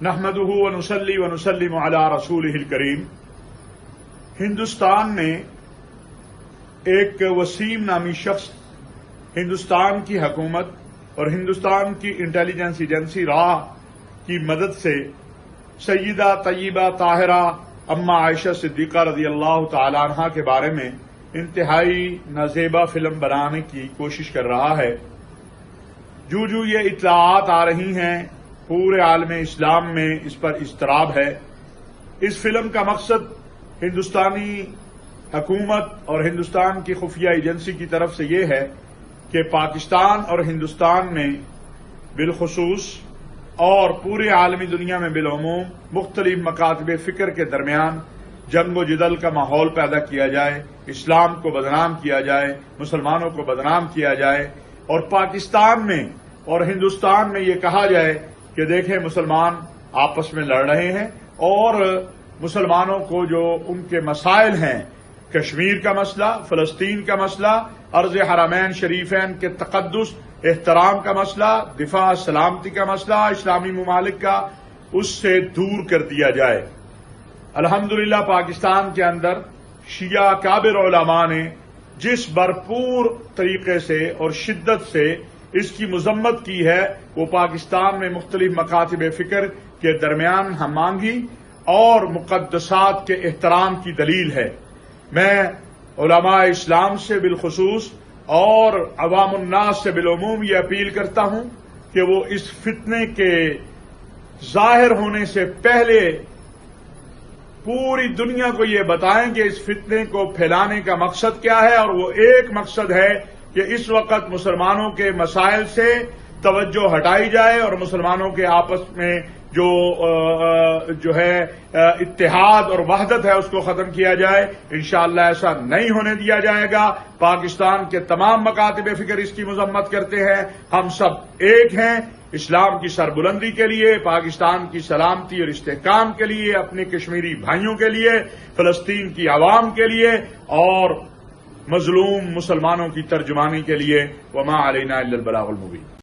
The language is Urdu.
نحمده ونصلي ونسلم على رسوله الکریم۔ ہندوستان نے ایک وسیم نامی شخص ہندوستان کی حکومت اور ہندوستان کی انٹیلیجنس ایجنسی راہ کی مدد سے سیدہ طیبہ طاہرہ اما عائشہ صدیقہ رضی اللہ تعالی عنہا کے بارے میں انتہائی نازیبا فلم بنانے کی کوشش کر رہا ہے۔ جو یہ اطلاعات آ رہی ہیں پورے عالم اسلام میں اس پر اضطراب ہے۔ اس فلم کا مقصد ہندوستانی حکومت اور ہندوستان کی خفیہ ایجنسی کی طرف سے یہ ہے کہ پاکستان اور ہندوستان میں بالخصوص اور پورے عالمی دنیا میں بالعموم مختلف مکاتب فکر کے درمیان جنگ و جدل کا ماحول پیدا کیا جائے، اسلام کو بدنام کیا جائے، مسلمانوں کو بدنام کیا جائے، اور پاکستان میں اور ہندوستان میں یہ کہا جائے کہ دیکھیں مسلمان آپس میں لڑ رہے ہیں اور مسلمانوں کو جو ان کے مسائل ہیں، کشمیر کا مسئلہ، فلسطین کا مسئلہ، ارض حرمین شریفین کے تقدس احترام کا مسئلہ، دفاع سلامتی کا مسئلہ اسلامی ممالک کا، اس سے دور کر دیا جائے۔ الحمدللہ پاکستان کے اندر شیعہ کابر علماء نے جس بھرپور طریقے سے اور شدت سے اس کی مذمت کی ہے وہ پاکستان میں مختلف مکاتب فکر کے درمیان ہم آہنگی اور مقدسات کے احترام کی دلیل ہے۔ میں علماء اسلام سے بالخصوص اور عوام الناس سے بالعموم یہ اپیل کرتا ہوں کہ وہ اس فتنے کے ظاہر ہونے سے پہلے پوری دنیا کو یہ بتائیں کہ اس فتنے کو پھیلانے کا مقصد کیا ہے، اور وہ ایک مقصد ہے کہ اس وقت مسلمانوں کے مسائل سے توجہ ہٹائی جائے اور مسلمانوں کے آپس میں جو ہے اتحاد اور وحدت ہے اس کو ختم کیا جائے۔ انشاءاللہ ایسا نہیں ہونے دیا جائے گا۔ پاکستان کے تمام مکاتب فکر اس کی مذمت کرتے ہیں۔ ہم سب ایک ہیں اسلام کی سربلندی کے لیے، پاکستان کی سلامتی اور استحکام کے لیے، اپنے کشمیری بھائیوں کے لیے، فلسطین کی عوام کے لیے اور مظلوم مسلمانوں کی ترجمانی کے لیے۔ وما علینا الا البلاغ المبین۔